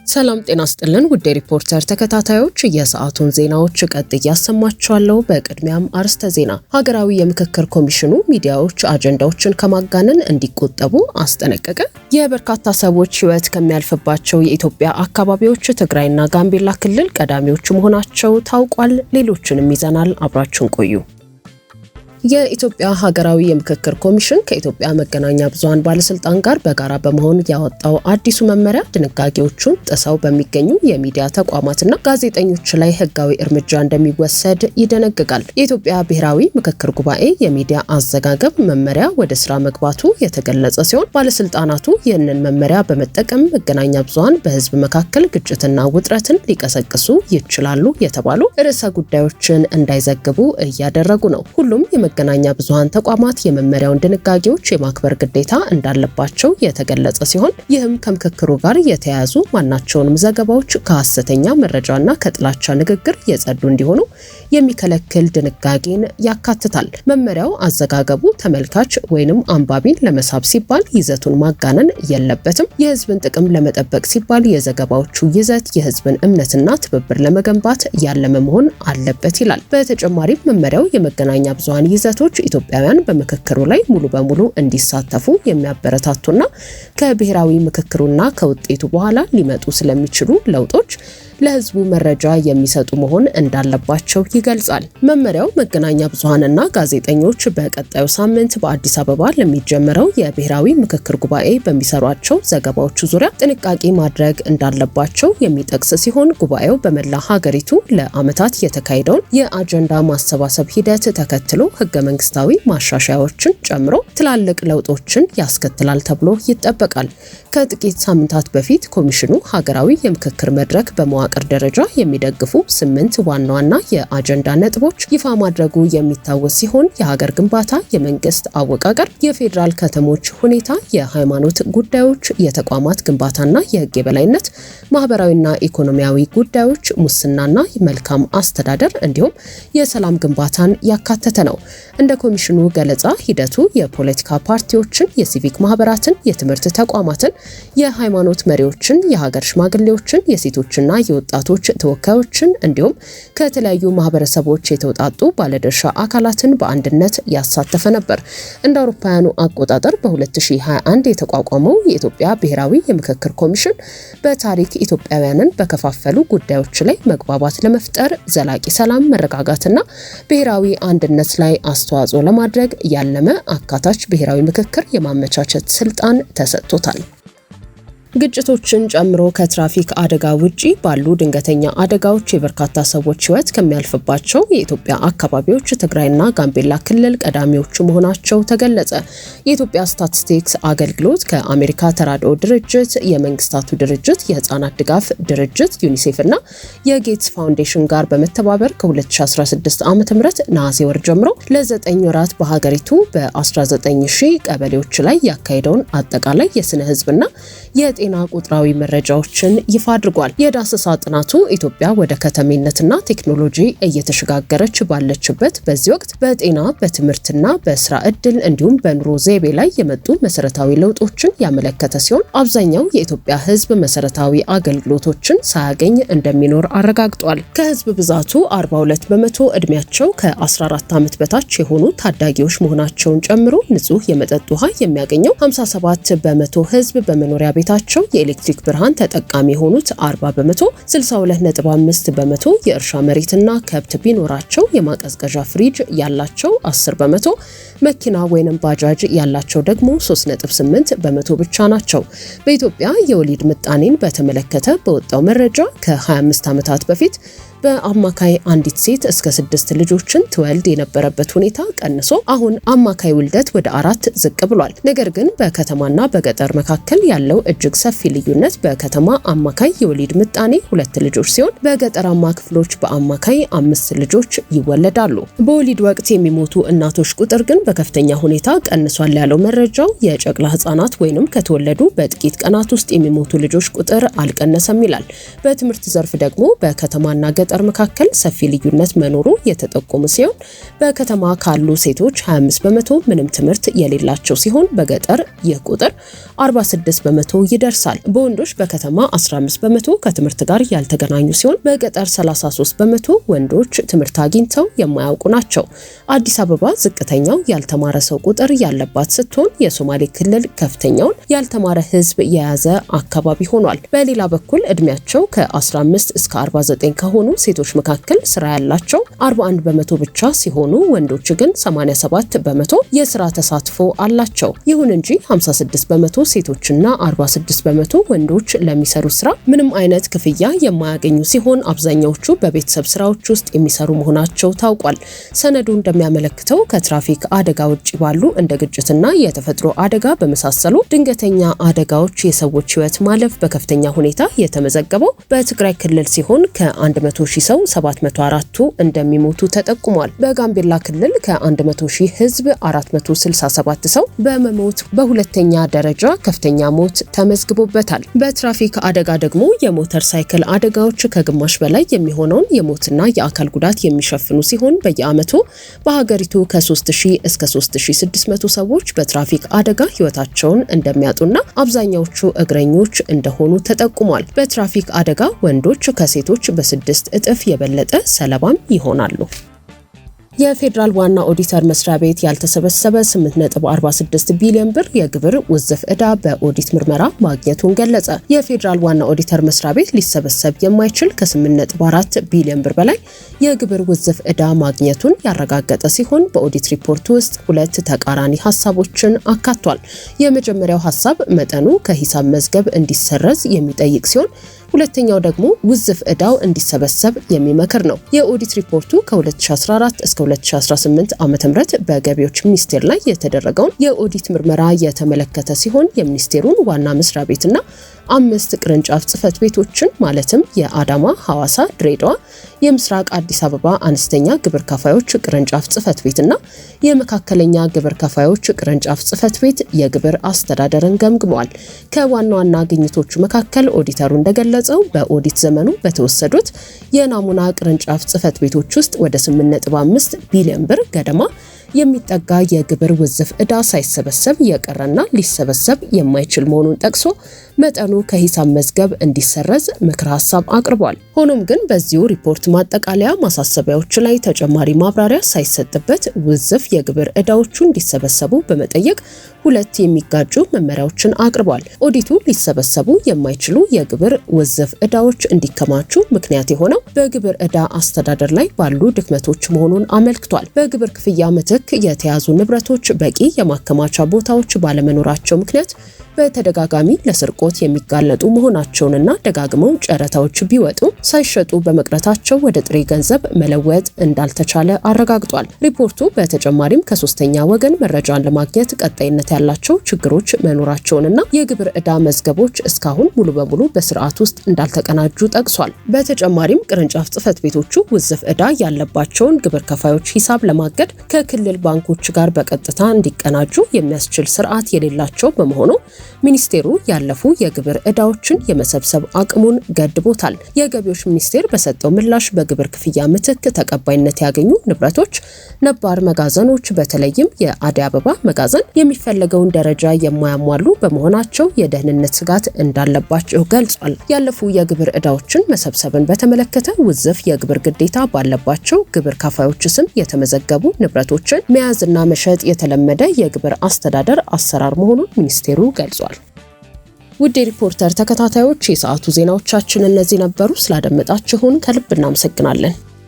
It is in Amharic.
ሰላም ጤና ይስጥልን ውድ ሪፖርተር ተከታታዮች የሰዓቱን ዜናዎች ቀጥዬ ያሰማችኋለሁ። በቅድሚያም አርዕስተ ዜና። ሀገራዊ የምክክር ኮሚሽኑ ሚዲያዎች አጀንዳዎችን ከማጋነን እንዲቆጠቡ አስጠነቀቀ። የበርካታ ሰዎች ሕይወት ከሚያልፍባቸው የኢትዮጵያ አካባቢዎች ትግራይና ጋምቤላ ክልል ቀዳሚዎቹ መሆናቸው ታውቋል። ሌሎችንም ይዘናል። አብራችሁን ቆዩ። የኢትዮጵያ ሀገራዊ የምክክር ኮሚሽን ከኢትዮጵያ መገናኛ ብዙሃን ባለስልጣን ጋር በጋራ በመሆን ያወጣው አዲሱ መመሪያ ድንጋጌዎቹን ጥሰው በሚገኙ የሚዲያ ተቋማትና ጋዜጠኞች ላይ ሕጋዊ እርምጃ እንደሚወሰድ ይደነግጋል። የኢትዮጵያ ብሔራዊ ምክክር ጉባኤ የሚዲያ አዘጋገብ መመሪያ ወደ ስራ መግባቱ የተገለጸ ሲሆን ባለስልጣናቱ ይህንን መመሪያ በመጠቀም መገናኛ ብዙሃን በህዝብ መካከል ግጭትና ውጥረትን ሊቀሰቅሱ ይችላሉ የተባሉ ርዕሰ ጉዳዮችን እንዳይዘግቡ እያደረጉ ነው። ሁሉም መገናኛ ብዙሃን ተቋማት የመመሪያውን ድንጋጌዎች የማክበር ግዴታ እንዳለባቸው የተገለጸ ሲሆን ይህም ከምክክሩ ጋር የተያያዙ ማናቸውንም ዘገባዎች ከሐሰተኛ መረጃና ከጥላቻ ንግግር የጸዱ እንዲሆኑ የሚከለክል ድንጋጌን ያካትታል። መመሪያው አዘጋገቡ ተመልካች ወይንም አንባቢን ለመሳብ ሲባል ይዘቱን ማጋነን የለበትም። የህዝብን ጥቅም ለመጠበቅ ሲባል የዘገባዎቹ ይዘት የህዝብን እምነትና ትብብር ለመገንባት ያለመ መሆን አለበት ይላል። በተጨማሪም መመሪያው የመገናኛ ብዙሃን ይዘቶች ኢትዮጵያውያን በምክክሩ ላይ ሙሉ በሙሉ እንዲሳተፉ የሚያበረታቱና ከብሔራዊ ምክክሩና ከውጤቱ በኋላ ሊመጡ ስለሚችሉ ለውጦች ለህዝቡ መረጃ የሚሰጡ መሆን እንዳለባቸው ይገልጻል። መመሪያው መገናኛ ብዙሃንና ጋዜጠኞች በቀጣዩ ሳምንት በአዲስ አበባ ለሚጀምረው የብሔራዊ ምክክር ጉባኤ በሚሰሯቸው ዘገባዎች ዙሪያ ጥንቃቄ ማድረግ እንዳለባቸው የሚጠቅስ ሲሆን ጉባኤው በመላ ሀገሪቱ ለዓመታት የተካሄደውን የአጀንዳ ማሰባሰብ ሂደት ተከትሎ ህገ መንግስታዊ ማሻሻያዎችን ጨምሮ ትላልቅ ለውጦችን ያስከትላል ተብሎ ይጠበቃል። ከጥቂት ሳምንታት በፊት ኮሚሽኑ ሀገራዊ የምክክር መድረክ በመዋቅር ደረጃ የሚደግፉ 8 ዋና ዋና የአጀንዳ ነጥቦች ይፋ ማድረጉ የሚታወስ ሲሆን የሀገር ግንባታ፣ የመንግስት አወቃቀር፣ የፌዴራል ከተሞች ሁኔታ፣ የሃይማኖት ጉዳዮች፣ የተቋማት ግንባታና የህግ የበላይነት፣ ማህበራዊና ኢኮኖሚያዊ ጉዳዮች፣ ሙስናና መልካም አስተዳደር እንዲሁም የሰላም ግንባታን ያካተተ ነው። እንደ ኮሚሽኑ ገለጻ ሂደቱ የፖለቲካ ፓርቲዎችን፣ የሲቪክ ማህበራትን፣ የትምህርት ተቋማትን፣ የሃይማኖት መሪዎችን፣ የሀገር ሽማግሌዎችን፣ የሴቶችና የወጣቶች ተወካዮችን እንዲሁም ከተለያዩ ማህበረሰቦች የተውጣጡ ባለድርሻ አካላትን በአንድነት ያሳተፈ ነበር። እንደ አውሮፓውያኑ አቆጣጠር በ2021 የተቋቋመው የኢትዮጵያ ብሔራዊ የምክክር ኮሚሽን በታሪክ ኢትዮጵያውያንን በከፋፈሉ ጉዳዮች ላይ መግባባት ለመፍጠር ዘላቂ ሰላም፣ መረጋጋትና ብሔራዊ አንድነት ላይ አስተዋጽኦ ለማድረግ ያለመ አካታች ብሔራዊ ምክክር የማመቻቸት ስልጣን ተሰጥቶታል። ግጭቶችን ጨምሮ ከትራፊክ አደጋ ውጪ ባሉ ድንገተኛ አደጋዎች የበርካታ ሰዎች ሕይወት ከሚያልፍባቸው የኢትዮጵያ አካባቢዎች ትግራይና ጋምቤላ ክልል ቀዳሚዎቹ መሆናቸው ተገለጸ። የኢትዮጵያ ስታቲስቲክስ አገልግሎት ከአሜሪካ ተራድኦ ድርጅት፣ የመንግስታቱ ድርጅት የህፃናት ድጋፍ ድርጅት ዩኒሴፍ እና የጌትስ ፋውንዴሽን ጋር በመተባበር ከ2016 ዓ.ም ነሐሴ ወር ጀምሮ ለ9 ወራት በሀገሪቱ በ19000 ቀበሌዎች ላይ ያካሄደውን አጠቃላይ የስነ ህዝብና የጤና ቁጥራዊ መረጃዎችን ይፋ አድርጓል። የዳሰሳ ጥናቱ ኢትዮጵያ ወደ ከተሜነትና ቴክኖሎጂ እየተሸጋገረች ባለችበት በዚህ ወቅት በጤና፣ በትምህርትና በስራ ዕድል እንዲሁም በኑሮ ዘይቤ ላይ የመጡ መሰረታዊ ለውጦችን ያመለከተ ሲሆን አብዛኛው የኢትዮጵያ ህዝብ መሰረታዊ አገልግሎቶችን ሳያገኝ እንደሚኖር አረጋግጧል። ከህዝብ ብዛቱ 42 በመቶ እድሜያቸው ከ14 ዓመት በታች የሆኑ ታዳጊዎች መሆናቸውን ጨምሮ ንጹህ የመጠጥ ውሃ የሚያገኘው 57 በመቶ ህዝብ በመኖሪያ ቤታቸው የኤሌክትሪክ ብርሃን ተጠቃሚ የሆኑት 40 በመቶ፣ 62.5 በመቶ የእርሻ መሬትና ከብት ቢኖራቸው የማቀዝቀዣ ፍሪጅ ያላቸው 10 በመቶ፣ መኪና ወይንም ባጃጅ ያላቸው ደግሞ 3.8 በመቶ ብቻ ናቸው። በኢትዮጵያ የወሊድ ምጣኔን በተመለከተ በወጣው መረጃ ከ25 ዓመታት በፊት በአማካይ አንዲት ሴት እስከ 6 ልጆችን ትወልድ የነበረበት ሁኔታ ቀንሶ አሁን አማካይ ውልደት ወደ 4 ዝቅ ብሏል። ነገር ግን በከተማና በገጠር መካከል ያለው እጅግ ሰፊ ልዩነት በከተማ አማካይ የወሊድ ምጣኔ 2 ልጆች ሲሆን በገጠራማ ክፍሎች በአማካይ 5 ልጆች ይወለዳሉ። በወሊድ ወቅት የሚሞቱ እናቶች ቁጥር ግን በከፍተኛ ሁኔታ ቀንሷል ያለው መረጃው የጨቅላ ህጻናት ወይንም ከተወለዱ በጥቂት ቀናት ውስጥ የሚሞቱ ልጆች ቁጥር አልቀነሰም ይላል። በትምህርት ዘርፍ ደግሞ በከተማና ገጠር በገጠር መካከል ሰፊ ልዩነት መኖሩ የተጠቆመ ሲሆን በከተማ ካሉ ሴቶች 25 በመቶ ምንም ትምህርት የሌላቸው ሲሆን በገጠር ይህ ቁጥር 46 በመቶ ይደርሳል። በወንዶች በከተማ 15 በመቶ ከትምህርት ጋር ያልተገናኙ ሲሆን በገጠር 33 በመቶ ወንዶች ትምህርት አግኝተው የማያውቁ ናቸው። አዲስ አበባ ዝቅተኛው ያልተማረ ሰው ቁጥር ያለባት ስትሆን የሶማሌ ክልል ከፍተኛውን ያልተማረ ሕዝብ የያዘ አካባቢ ሆኗል። በሌላ በኩል እድሜያቸው ከ15 እስከ 49 ከሆኑ ሴቶች መካከል ስራ ያላቸው 41 በመቶ ብቻ ሲሆኑ ወንዶች ግን 87 በመቶ የስራ ተሳትፎ አላቸው። ይሁን እንጂ 56 በመቶ ሴቶችና 46 በመቶ ወንዶች ለሚሰሩት ስራ ምንም አይነት ክፍያ የማያገኙ ሲሆን አብዛኛዎቹ በቤተሰብ ስራዎች ውስጥ የሚሰሩ መሆናቸው ታውቋል። ሰነዱ እንደሚያመለክተው ከትራፊክ አደጋ ውጪ ባሉ እንደ ግጭትና የተፈጥሮ አደጋ በመሳሰሉ ድንገተኛ አደጋዎች የሰዎች ህይወት ማለፍ በከፍተኛ ሁኔታ የተመዘገበው በትግራይ ክልል ሲሆን ከ100 ሺህ ሰው 704ቱ እንደሚሞቱ ተጠቁሟል። በጋምቤላ ክልል ከ100 ሺህ ህዝብ 467 ሰው በመሞት በሁለተኛ ደረጃ ከፍተኛ ሞት ተመዝግቦበታል። በትራፊክ አደጋ ደግሞ የሞተር ሳይክል አደጋዎች ከግማሽ በላይ የሚሆነውን የሞትና የአካል ጉዳት የሚሸፍኑ ሲሆን በየዓመቱ በሀገሪቱ ከ3000 እስከ 3600 ሰዎች በትራፊክ አደጋ ህይወታቸውን እንደሚያጡና አብዛኛዎቹ እግረኞች እንደሆኑ ተጠቁሟል። በትራፊክ አደጋ ወንዶች ከሴቶች በ6 እጥፍ የበለጠ ሰለባም ይሆናሉ። የፌዴራል ዋና ኦዲተር መስሪያ ቤት ያልተሰበሰበ 8.46 ቢሊዮን ብር የግብር ውዝፍ ዕዳ በኦዲት ምርመራ ማግኘቱን ገለጸ። የፌዴራል ዋና ኦዲተር መስሪያ ቤት ሊሰበሰብ የማይችል ከ8.4 ቢሊዮን ብር በላይ የግብር ውዝፍ ዕዳ ማግኘቱን ያረጋገጠ ሲሆን በኦዲት ሪፖርት ውስጥ ሁለት ተቃራኒ ሐሳቦችን አካቷል። የመጀመሪያው ሐሳብ መጠኑ ከሂሳብ መዝገብ እንዲሰረዝ የሚጠይቅ ሲሆን ሁለተኛው ደግሞ ውዝፍ ዕዳው እንዲሰበሰብ የሚመክር ነው። የኦዲት ሪፖርቱ ከ2014 እስከ 2018 ዓ.ም በገቢዎች ሚኒስቴር ላይ የተደረገውን የኦዲት ምርመራ የተመለከተ ሲሆን የሚኒስቴሩን ዋና መስሪያ ቤትና 5 ቅርንጫፍ ጽህፈት ቤቶችን ማለትም የአዳማ፣ ሐዋሳ፣ ድሬዳዋ፣ የምስራቅ አዲስ አበባ አነስተኛ ግብር ከፋዮች ቅርንጫፍ ጽህፈት ቤትና የመካከለኛ ግብር ከፋዮች ቅርንጫፍ ጽህፈት ቤት የግብር አስተዳደርን ገምግመዋል። ከዋና ዋና ግኝቶቹ መካከል ኦዲተሩ እንደገለጸው በኦዲት ዘመኑ በተወሰዱት የናሙና ቅርንጫፍ ጽህፈት ቤቶች ውስጥ ወደ 8.5 ቢሊዮን ብር ገደማ የሚጠጋ የግብር ውዝፍ ዕዳ ሳይሰበሰብ የቀረና ሊሰበሰብ የማይችል መሆኑን ጠቅሶ መጠኑ ከሂሳብ መዝገብ እንዲሰረዝ ምክር ሐሳብ አቅርቧል። ሆኖም ግን በዚሁ ሪፖርት ማጠቃለያ ማሳሰቢያዎች ላይ ተጨማሪ ማብራሪያ ሳይሰጥበት ውዝፍ የግብር ዕዳዎቹ እንዲሰበሰቡ በመጠየቅ ሁለት የሚጋጩ መመሪያዎችን አቅርቧል። ኦዲቱ ሊሰበሰቡ የማይችሉ የግብር ውዝፍ ዕዳዎች እንዲከማቹ ምክንያት የሆነው በግብር ዕዳ አስተዳደር ላይ ባሉ ድክመቶች መሆኑን አመልክቷል። በግብር ክፍያ ምትክ የተያዙ ንብረቶች በቂ የማከማቻ ቦታዎች ባለመኖራቸው ምክንያት በተደጋጋሚ ለስርቆት የሚጋለጡ መሆናቸውንና ደጋግመው ጨረታዎች ቢወጡ ሳይሸጡ በመቅረታቸው ወደ ጥሬ ገንዘብ መለወጥ እንዳልተቻለ አረጋግጧል። ሪፖርቱ በተጨማሪም ከሶስተኛ ወገን መረጃን ለማግኘት ቀጣይነት ያላቸው ችግሮች መኖራቸውንና የግብር ዕዳ መዝገቦች እስካሁን ሙሉ በሙሉ በስርዓት ውስጥ እንዳልተቀናጁ ጠቅሷል። በተጨማሪም ቅርንጫፍ ጽህፈት ቤቶቹ ውዝፍ ዕዳ ያለባቸውን ግብር ከፋዮች ሂሳብ ለማገድ ከክልል ባንኮች ጋር በቀጥታ እንዲቀናጁ የሚያስችል ስርዓት የሌላቸው በመሆኑ ሚኒስቴሩ ያለፉ የግብር ዕዳዎችን የመሰብሰብ አቅሙን ገድቦታል። የገቢዎች ሚኒስቴር በሰጠው ምላሽ በግብር ክፍያ ምትክ ተቀባይነት ያገኙ ንብረቶች ነባር መጋዘኖች በተለይም የአዲስ አበባ መጋዘን የሚፈለገውን ደረጃ የማያሟሉ በመሆናቸው የደህንነት ስጋት እንዳለባቸው ገልጿል። ያለፉ የግብር ዕዳዎችን መሰብሰብን በተመለከተ ውዝፍ የግብር ግዴታ ባለባቸው ግብር ከፋዮች ስም የተመዘገቡ ንብረቶችን መያዝና መሸጥ የተለመደ የግብር አስተዳደር አሰራር መሆኑን ሚኒስቴሩ ገልጿል። ውድ የሪፖርተር ተከታታዮች የሰዓቱ ዜናዎቻችን እነዚህ ነበሩ። ስላደመጣችሁን ከልብ እናመሰግናለን።